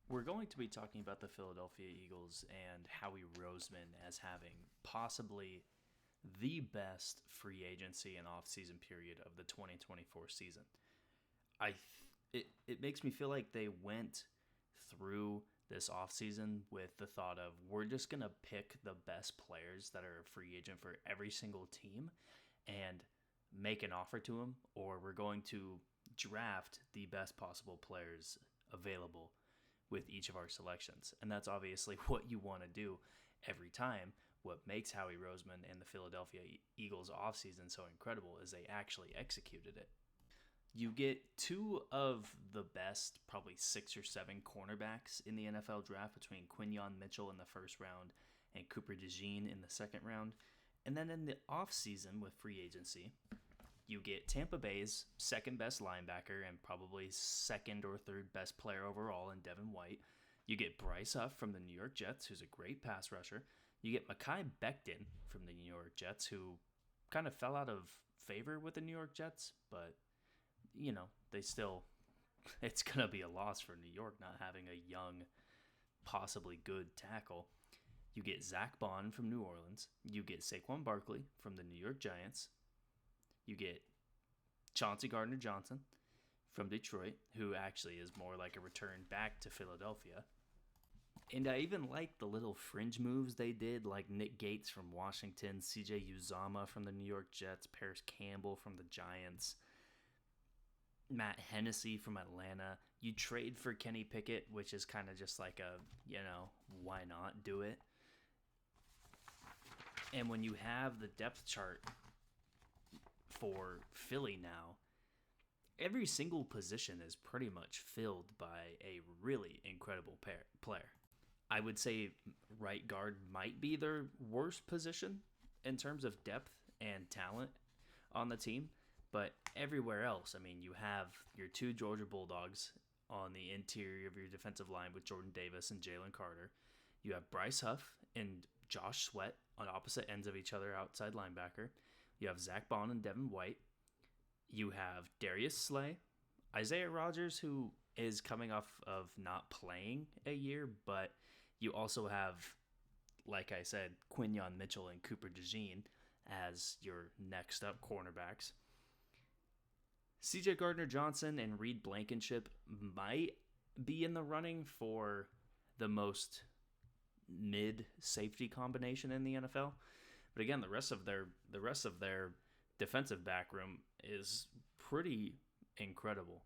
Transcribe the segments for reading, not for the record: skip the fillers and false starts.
We're going to be talking about the Philadelphia Eagles and Howie Roseman as having possibly the best free agency and offseason period of the 2024 season. It makes me feel like they went through this offseason with the thought of we're just going to pick the best players that are a free agent for every single team and make an offer to them, or we're going to draft the best possible players available with each of our selections. And that's obviously what you want to do every time. What makes Howie Roseman and the Philadelphia Eagles offseason so incredible is they actually executed it. You get two of the best, probably 6 or 7 cornerbacks in the NFL draft between Quinyon Mitchell in the first round and Cooper DeJean in the second round. And then in the offseason with free agency, you get Tampa Bay's second best linebacker and probably second or third best player overall in Devin White. You get Bryce Huff from the New York Jets, who's a great pass rusher. You get Mekhi Becton from the New York Jets, who kind of fell out of favor with the New York Jets, but, they still, it's going to be a loss for New York not having a young, possibly good tackle. You get Zach Bond from New Orleans. You get Saquon Barkley from the New York Giants. You get Chauncey Gardner-Johnson from Detroit, who actually is more like a return back to Philadelphia. And I even like the little fringe moves they did, like Nick Gates from Washington, CJ Uzama from the New York Jets, Paris Campbell from the Giants, Matt Hennessy from Atlanta. You trade for Kenny Pickett, which is kind of just like why not do it? And when you have the depth chart for Philly now, every single position is pretty much filled by a really incredible player. I would say right guard might be their worst position in terms of depth and talent on the team, but everywhere else, you have your two Georgia Bulldogs on the interior of your defensive line with Jordan Davis and Jalen Carter. You have Bryce Huff and Josh Sweat on opposite ends of each other outside linebacker. You have Zach Bond and Devin White. You have Darius Slay, Isaiah Rodgers, who is coming off of not playing a year, but you also have, like I said, Quinyon Mitchell and Cooper DeJean as your next up cornerbacks. CJ Gardner-Johnson and Reed Blankenship might be in the running for the most mid safety combination in the NFL. But again, the rest of their defensive back room is pretty incredible.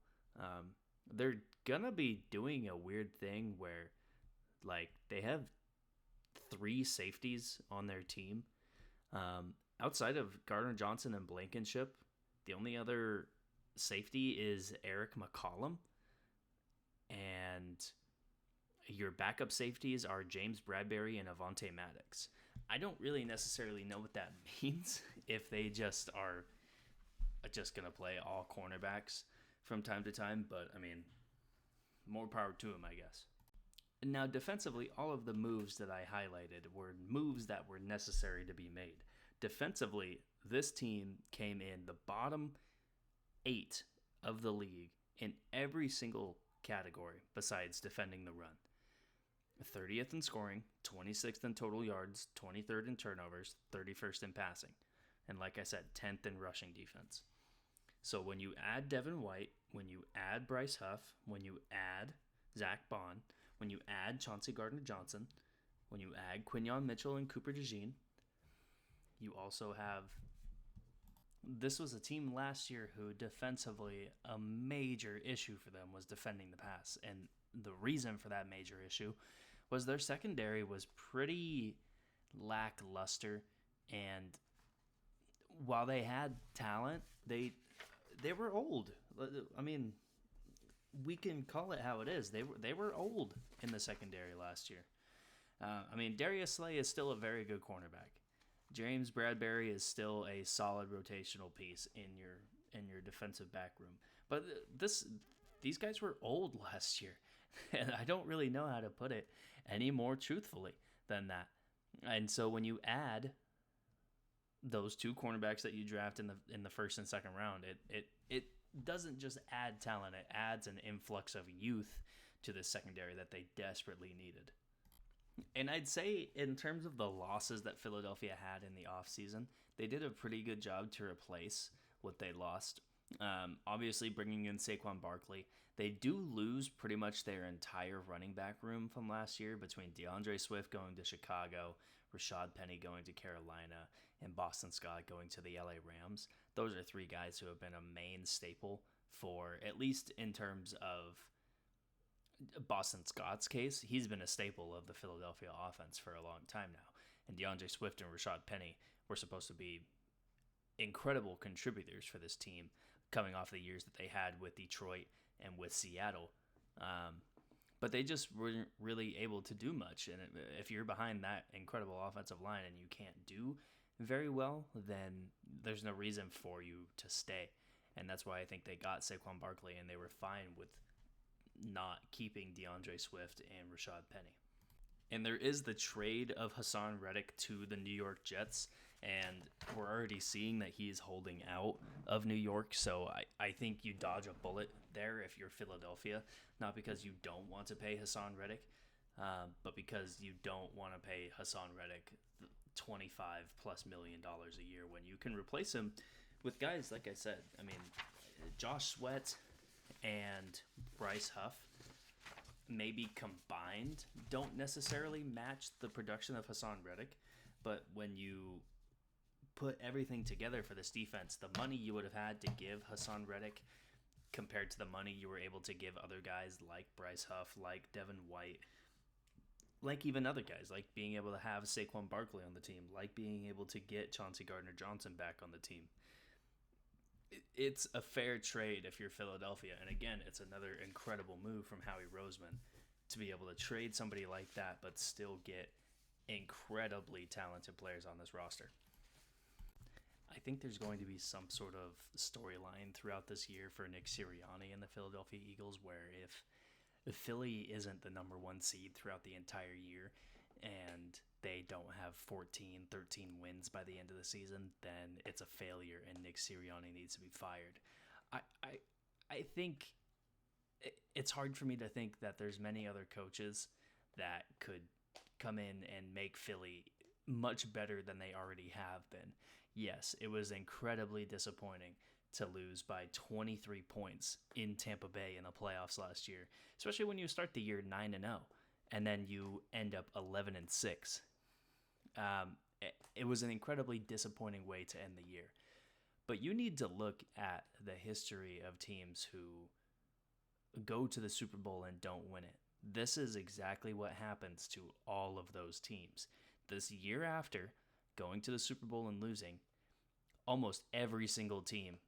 They're gonna be doing a weird thing where, they have 3 safeties on their team. Outside of Gardner Johnson and Blankenship, the only other safety is Eric McCollum, and your backup safeties are James Bradbury and Avonte Maddox. I don't really necessarily know what that means, if they just are just going to play all cornerbacks from time to time, but more power to them, I guess. Now, defensively, all of the moves that I highlighted were moves that were necessary to be made. Defensively, this team came in the bottom 8 of the league in every single category besides defending the run. 30th in scoring, 26th in total yards, 23rd in turnovers, 31st in passing. And like I said, 10th in rushing defense. So when you add Devin White, when you add Bryce Huff, when you add Zach Bond, when you add Chauncey Gardner-Johnson, when you add Quinyon Mitchell and Cooper DeJean, you also have... This was a team last year who defensively, a major issue for them was defending the pass. And the reason for that major issue was their secondary was pretty lackluster, and while they had talent, they were old. We can call it how it is. They were old in the secondary last year. Darius Slay is still a very good cornerback. James Bradbury is still a solid rotational piece in your defensive back room. But these guys were old last year, and I don't really know how to put it any more truthfully than that. And so when you add those 2 cornerbacks that you draft in the first and second round, it doesn't just add talent; it adds an influx of youth to the secondary that they desperately needed. And I'd say, in terms of the losses that Philadelphia had in the offseason, they did a pretty good job to replace what they lost. Obviously, bringing in Saquon Barkley, they do lose pretty much their entire running back room from last year between DeAndre Swift going to Chicago, Rashad Penny going to Carolina, and Boston Scott going to the LA Rams. Those are three guys who have been a main staple for, at least in terms of Boston Scott's case, he's been a staple of the Philadelphia offense for a long time now. And DeAndre Swift and Rashad Penny were supposed to be incredible contributors for this team coming off the years that they had with Detroit and with Seattle. But they just weren't really able to do much. And if you're behind that incredible offensive line and you can't do very well, then there's no reason for you to stay. And that's why I think they got Saquon Barkley, and they were fine with not keeping DeAndre Swift and Rashad Penny. And there is the trade of Haason Reddick to the New York Jets, and we're already seeing that he's holding out of New York. So I think you dodge a bullet there if you're Philadelphia, not because you don't want to pay Haason Reddick, but because you don't want to pay Haason Reddick $25+ million a year when you can replace him with guys, like I said, I mean, Josh Sweat and Bryce Huff, maybe combined, don't necessarily match the production of Haason Reddick, but when you put everything together for this defense, the money you would have had to give Haason Reddick compared to the money you were able to give other guys like Bryce Huff, like Devin White, like even other guys, like being able to have Saquon Barkley on the team, like being able to get Chauncey Gardner-Johnson back on the team. It's a fair trade if you're Philadelphia. And again, it's another incredible move from Howie Roseman to be able to trade somebody like that but still get incredibly talented players on this roster. I think there's going to be some sort of storyline throughout this year for Nick Sirianni and the Philadelphia Eagles where if Philly isn't the number one seed throughout the entire year and they don't have 14, 13 wins by the end of the season, then it's a failure and Nick Sirianni needs to be fired. I think it's hard for me to think that there's many other coaches that could come in and make Philly much better than they already have been. Yes, it was incredibly disappointing to lose by 23 points in Tampa Bay in the playoffs last year, especially when you start the year 9-0 and then you end up 11-6. It was an incredibly disappointing way to end the year. But you need to look at the history of teams who go to the Super Bowl and don't win it. This is exactly what happens to all of those teams. This year after going to the Super Bowl and losing, almost every single team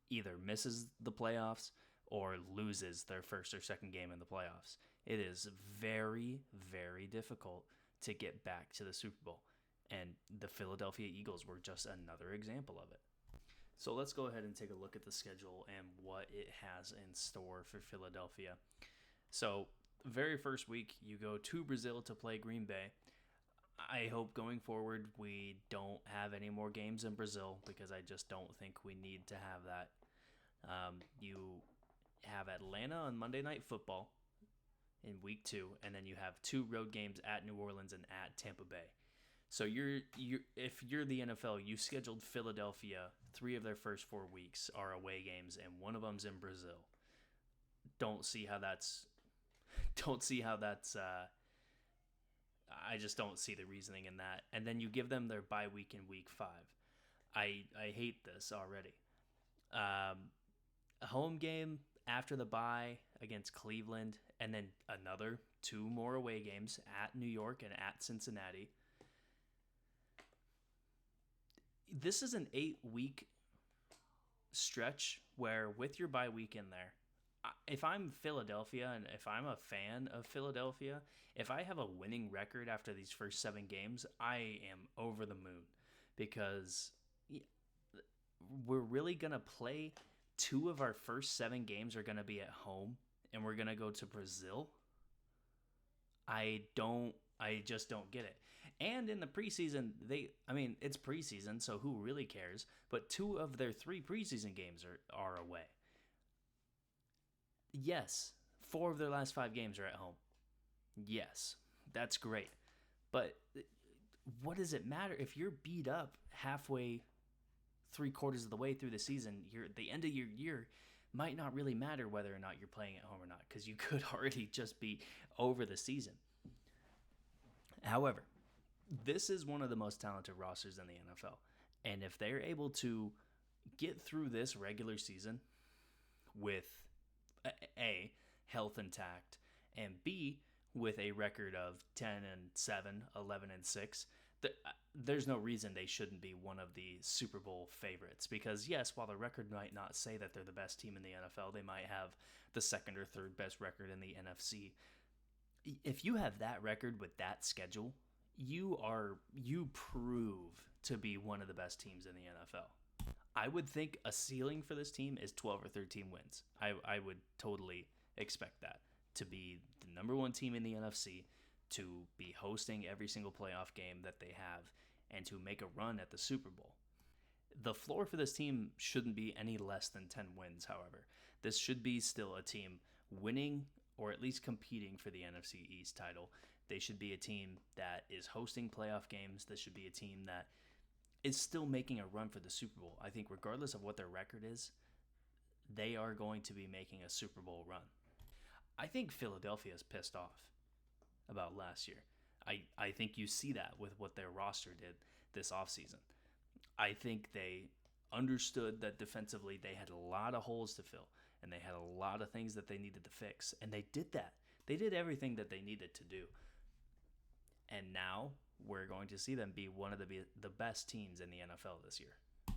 either misses the playoffs or loses their first or second game in the playoffs. It is very, very difficult to get back to the Super Bowl. And the Philadelphia Eagles were just another example of it. So let's go ahead and take a look at the schedule and what it has in store for Philadelphia. So very first week, you go to Brazil to play Green Bay. I hope going forward we don't have any more games in Brazil because I just don't think we need to have that. You have Atlanta on Monday Night Football in week 2, and then you have 2 road games at New Orleans and at Tampa Bay. So if you're the NFL, you scheduled Philadelphia 3 of their first 4 weeks are away games, and one of them's in Brazil. I just don't see the reasoning in that. And then you give them their bye week in week 5. I hate this already. A home game after the bye against Cleveland, and then another 2 more away games at New York and at Cincinnati. This is an 8-week stretch where with your bye week in there, if I'm Philadelphia and if I'm a fan of Philadelphia, if I have a winning record after these first 7 games, I am over the moon because we're really going to play 2 of our first 7 games are going to be at home and we're going to go to Brazil. I just don't get it. And in the preseason, it's preseason, so who really cares? But 2 of their 3 preseason games are away. Yes, 4 of their last 5 games are at home. Yes, that's great. But what does it matter if you're beat up halfway, 3/4 of the way through the season? The end of your year might not really matter whether or not you're playing at home or not, because you could already just be over the season. However, this is one of the most talented rosters in the NFL. And if they're able to get through this regular season with A, health intact, and B, with a record of 10-7, 11-6, there's no reason they shouldn't be one of the Super Bowl favorites. Because yes, while the record might not say that they're the best team in the NFL, they might have the second or third best record in the NFC. If you have that record with that schedule, you prove to be one of the best teams in the NFL. I would think a ceiling for this team is 12 or 13 wins. I would totally expect that to be the number one team in the NFC, to be hosting every single playoff game that they have, and to make a run at the Super Bowl. The floor for this team shouldn't be any less than 10 wins, however. This should be still a team winning or at least competing for the NFC East title. They should be a team that is hosting playoff games. This should be a team that is still making a run for the Super Bowl. I think regardless of what their record is, they are going to be making a Super Bowl run. I think Philadelphia is pissed off about last year. I think you see that with what their roster did this offseason. I think they understood that defensively they had a lot of holes to fill, and they had a lot of things that they needed to fix, and they did that. They did everything that they needed to do. And now we're going to see them be one of the best teams in the NFL this year.